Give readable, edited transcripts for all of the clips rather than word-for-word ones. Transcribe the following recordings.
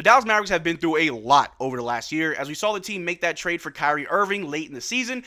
The Dallas Mavericks have been through a lot over the last year, as we saw the team make that trade for Kyrie Irving late in the season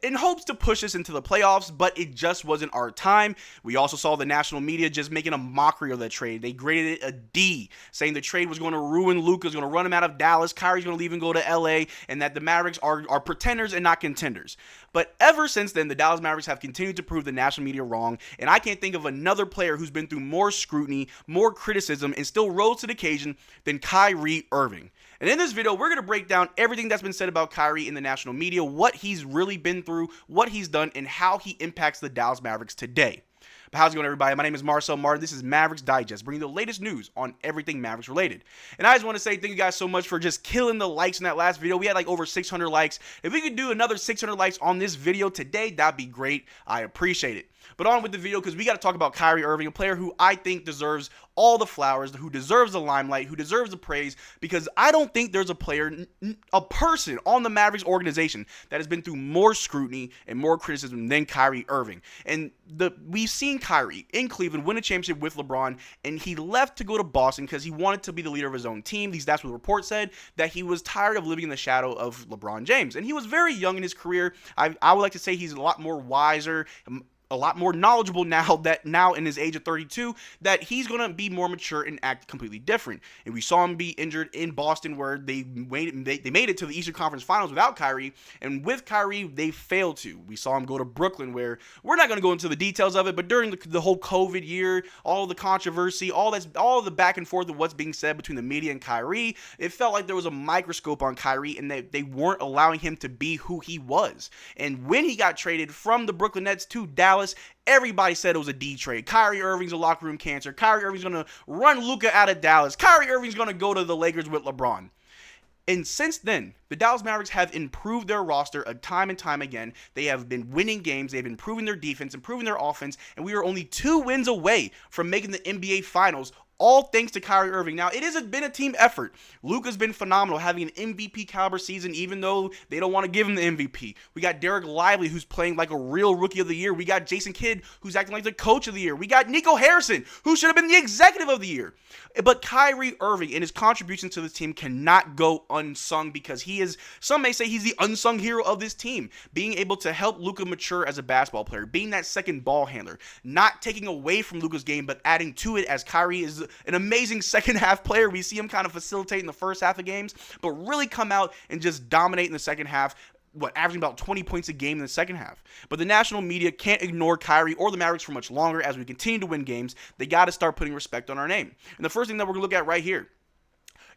in hopes to push us into the playoffs, but it just wasn't our time. We also saw the national media just making a mockery of that trade. They graded it a D, saying the trade was going to ruin Luka, was going to run him out of Dallas, Kyrie's going to leave and go to LA, and that the Mavericks are pretenders and not contenders. But ever since then, the Dallas Mavericks have continued to prove the national media wrong, and I can't think of another player who's been through more scrutiny, more criticism, and still rose to the occasion than Kyrie Irving. And in this video, we're going to break down everything that's been said about Kyrie in the national media, what he's really been through, what he's done, and how he impacts the Dallas Mavericks today. But how's it going, everybody? My name is Marcel Martin. This is Mavs Digest, bringing the latest news on everything Mavericks related. And I just want to say thank you guys so much for just killing the likes in that last video. We had like over 600 likes. If we could do another 600 likes on this video today, that'd be great. I appreciate it. But on with the video, because we got to talk about Kyrie Irving, a player who I think deserves all the flowers, who deserves the limelight, who deserves the praise, because I don't think there's a player, a person on the Mavericks organization that has been through more scrutiny and more criticism than Kyrie Irving. And we've seen Kyrie in Cleveland win a championship with LeBron, and he left to go to Boston because he wanted to be the leader of his own team. At least that's what the report said, that he was tired of living in the shadow of LeBron James. And he was very young in his career. I would like to say he's a lot more wiser, a lot more knowledgeable now in his age of 32, that he's going to be more mature and act completely different. And we saw him be injured in Boston, where they made it to the Eastern Conference Finals without Kyrie, and with Kyrie they failed to. We saw him go to Brooklyn, where we're not going to go into the details of it, but during the whole COVID year, all the controversy, all the back and forth of what's being said between the media and Kyrie, it felt like there was a microscope on Kyrie, and they weren't allowing him to be who he was. And when he got traded from the Brooklyn Nets to Dallas, everybody said it was a D trade. Kyrie Irving's a locker room cancer. Kyrie Irving's going to run Luka out of Dallas. Kyrie Irving's going to go to the Lakers with LeBron. And since then, the Dallas Mavericks have improved their roster time and time again. They have been winning games. They've been improving their defense, improving their offense, and we are only 2 wins away from making the NBA Finals, all thanks to Kyrie Irving. Now, it has been a team effort. Luka's been phenomenal, having an MVP caliber season, even though they don't want to give him the MVP. We got Derrick Lively, who's playing like a real rookie of the year. We got Jason Kidd, who's acting like the coach of the year. We got Nico Harrison, who should have been the executive of the year. But Kyrie Irving and his contributions to this team cannot go unsung, because he is, some may say he's the unsung hero of this team, being able to help Luka mature as a basketball player, being that second ball handler, not taking away from Luka's game, but adding to it, as Kyrie is an amazing second half player. We see him kind of facilitate in the first half of games, but really come out and just dominate in the second half, averaging about 20 points a game in the second half. But the national media can't ignore Kyrie or the Mavericks for much longer. As we continue to win games, they got to start putting respect on our name. And the first thing that we're going to look at right here,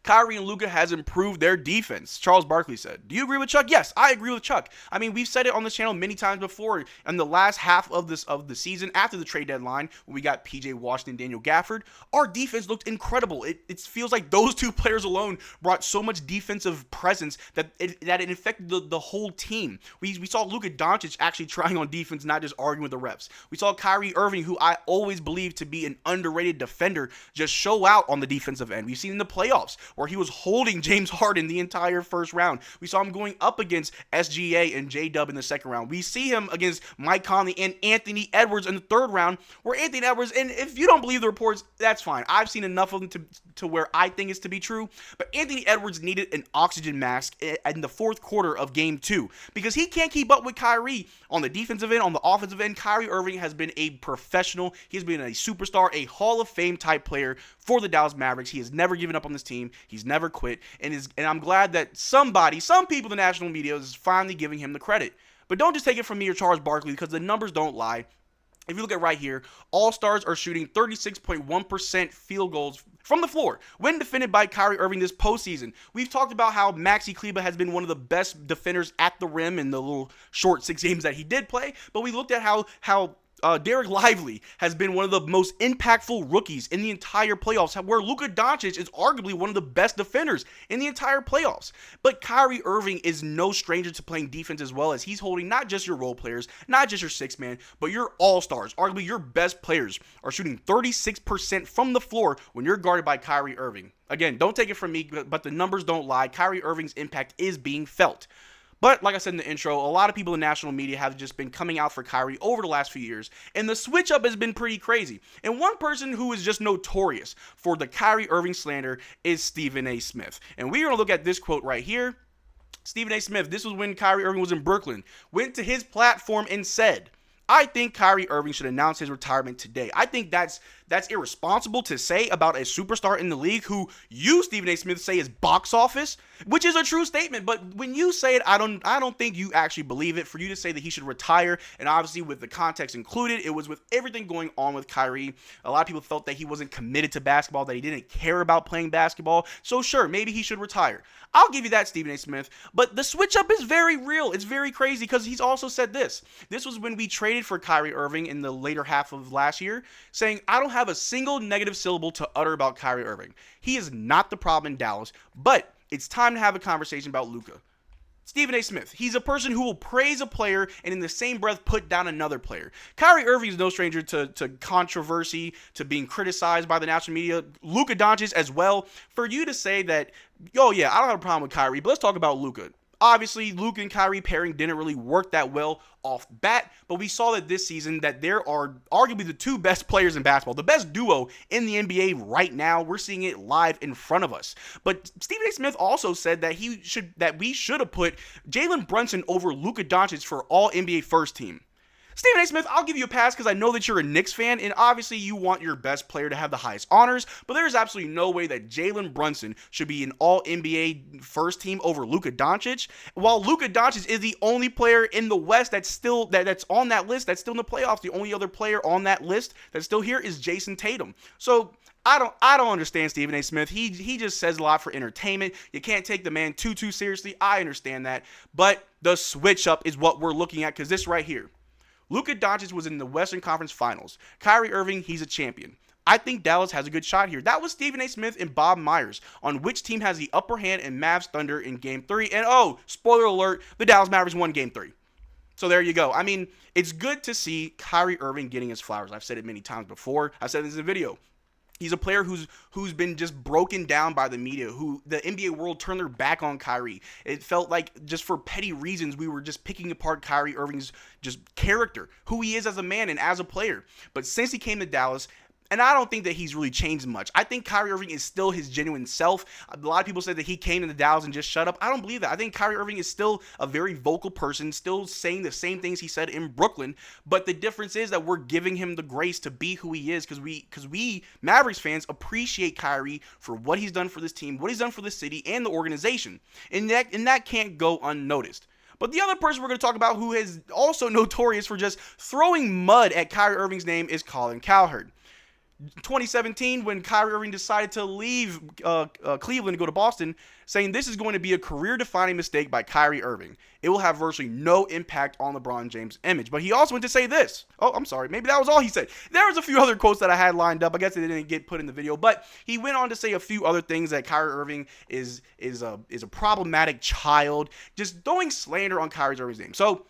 Kyrie and Luka has improved their defense, Charles Barkley said. Do you agree with Chuck? Yes, I agree with Chuck. I mean, we've said it on this channel many times before. In the last half of the season, after the trade deadline, when we got PJ Washington, Daniel Gafford, our defense looked incredible. It feels like those 2 players alone brought so much defensive presence that it affected the whole team. We saw Luka Doncic actually trying on defense, not just arguing with the refs. We saw Kyrie Irving, who I always believed to be an underrated defender, just show out on the defensive end. We've seen in the playoffs where he was holding James Harden the entire first round. We saw him going up against SGA and J-Dub in the second round. We see him against Mike Conley and Anthony Edwards in the third round, where Anthony Edwards, and if you don't believe the reports, that's fine. I've seen enough of them to where I think it's to be true, but Anthony Edwards needed an oxygen mask in the fourth quarter of game 2, because he can't keep up with Kyrie on the defensive end. On the offensive end, Kyrie Irving has been a professional. He's been a superstar, a Hall of Fame type player for the Dallas Mavericks. He has never given up on this team. He's never quit, and I'm glad that some people in the national media is finally giving him the credit. But don't just take it from me or Charles Barkley, because the numbers don't lie. If you look at right here, All-Stars are shooting 36.1% field goals from the floor when defended by Kyrie Irving this postseason. We've talked about how Maxi Kleber has been one of the best defenders at the rim in the little short 6 games that he did play, but we looked at how Derrick Lively has been one of the most impactful rookies in the entire playoffs, where Luka Doncic is arguably one of the best defenders in the entire playoffs. But Kyrie Irving is no stranger to playing defense as well, as he's holding not just your role players, not just your 6-man, but your all-stars. Arguably your best players are shooting 36% from the floor when you're guarded by Kyrie Irving. Again, don't take it from me, but the numbers don't lie. Kyrie Irving's impact is being felt. But like I said in the intro, a lot of people in national media have just been coming out for Kyrie over the last few years, and the switch up has been pretty crazy. And one person who is just notorious for the Kyrie Irving slander is Stephen A. Smith. And we're going to look at this quote right here. Stephen A. Smith, this was when Kyrie Irving was in Brooklyn, went to his platform and said, I think Kyrie Irving should announce his retirement today. I think that's irresponsible to say about a superstar in the league who you, Stephen A. Smith, say is box office, which is a true statement. But when you say it, I don't think you actually believe it. For you to say that he should retire, and obviously with the context included, it was with everything going on with Kyrie. A lot of people felt that he wasn't committed to basketball, that he didn't care about playing basketball. So sure, maybe he should retire. I'll give you that, Stephen A. Smith. But the switch up is very real. It's very crazy because he's also said this. This was when we traded for Kyrie Irving in the later half of last year, saying, I don't have a single negative syllable to utter about Kyrie Irving. He is not the problem in Dallas, but it's time to have a conversation about Luka. Stephen A. Smith, he's a person who will praise a player and in the same breath put down another player. Kyrie Irving is no stranger to controversy, to being criticized by the national media. Luka Doncic as well. For you to say that, oh yeah, I don't have a problem with Kyrie, but let's talk about Luka. Obviously, Luka and Kyrie pairing didn't really work that well off bat, but we saw that this season that there are arguably the two best players in basketball, the best duo in the NBA right now. We're seeing it live in front of us. But Stephen A. Smith also said that we should have put Jalen Brunson over Luka Doncic for all NBA first team. Stephen A. Smith, I'll give you a pass because I know that you're a Knicks fan, and obviously you want your best player to have the highest honors, but there is absolutely no way that Jalen Brunson should be an all-NBA first team over Luka Doncic, while Luka Doncic is the only player in the West that's still that's on that list, that's still in the playoffs. The only other player on that list that's still here is Jason Tatum. So I don't understand Stephen A. Smith. He just says a lot for entertainment. You can't take the man too seriously. I understand that, but the switch up is what we're looking at because this right here. Luka Doncic was in the Western Conference Finals. Kyrie Irving, he's a champion. I think Dallas has a good shot here. That was Stephen A. Smith and Bob Myers on which team has the upper hand in Mavs Thunder in Game 3. And oh, spoiler alert, the Dallas Mavericks won Game 3. So there you go. I mean, it's good to see Kyrie Irving getting his flowers. I've said it many times before. I said this in a video. He's a player who's been just broken down by the media, who the NBA world turned their back on Kyrie. It felt like just for petty reasons we were just picking apart Kyrie Irving's just character, who he is as a man and as a player. But since he came to Dallas, and I don't think that he's really changed much. I think Kyrie Irving is still his genuine self. A lot of people say that he came into Dallas and just shut up. I don't believe that. I think Kyrie Irving is still a very vocal person, still saying the same things he said in Brooklyn. But the difference is that we're giving him the grace to be who he is because we Mavericks fans appreciate Kyrie for what he's done for this team, what he's done for the city and the organization. And that can't go unnoticed. But the other person we're going to talk about who is also notorious for just throwing mud at Kyrie Irving's name is Colin Cowherd. 2017, when Kyrie Irving decided to leave Cleveland to go to Boston, saying this is going to be a career-defining mistake by Kyrie Irving. It will have virtually no impact on LeBron James' image. But he also went to say this. Oh, I'm sorry. Maybe that was all he said. There was a few other quotes that I had lined up. I guess they didn't get put in the video. But he went on to say a few other things that Kyrie Irving is a problematic child, just throwing slander on Kyrie Irving's name. So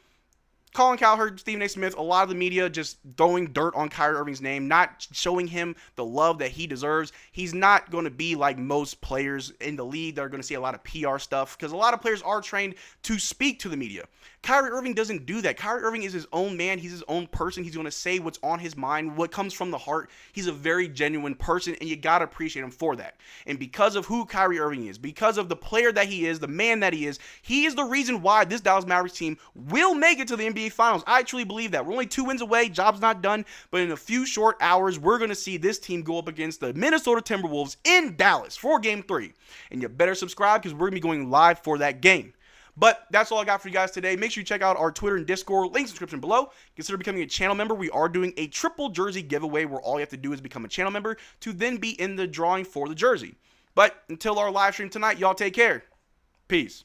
Colin Cowherd, Stephen A. Smith, a lot of the media just throwing dirt on Kyrie Irving's name, not showing him the love that he deserves. He's not going to be like most players in the league that are going to see a lot of PR stuff because a lot of players are trained to speak to the media. Kyrie Irving doesn't do that. Kyrie Irving is his own man. He's his own person. He's going to say what's on his mind, what comes from the heart. He's a very genuine person, and you got to appreciate him for that. And because of who Kyrie Irving is, because of the player that he is, the man that he is the reason why this Dallas Mavericks team will make it to the NBA Finals. I truly believe that. We're only 2 wins away. Job's not done. But in a few short hours, we're going to see this team go up against the Minnesota Timberwolves in Dallas for Game 3. And you better subscribe because we're going to be going live for that game. But that's all I got for you guys today. Make sure you check out our Twitter and Discord. Link in the description below. Consider becoming a channel member. We are doing a triple jersey giveaway where all you have to do is become a channel member to then be in the drawing for the jersey. But until our live stream tonight, y'all take care. Peace.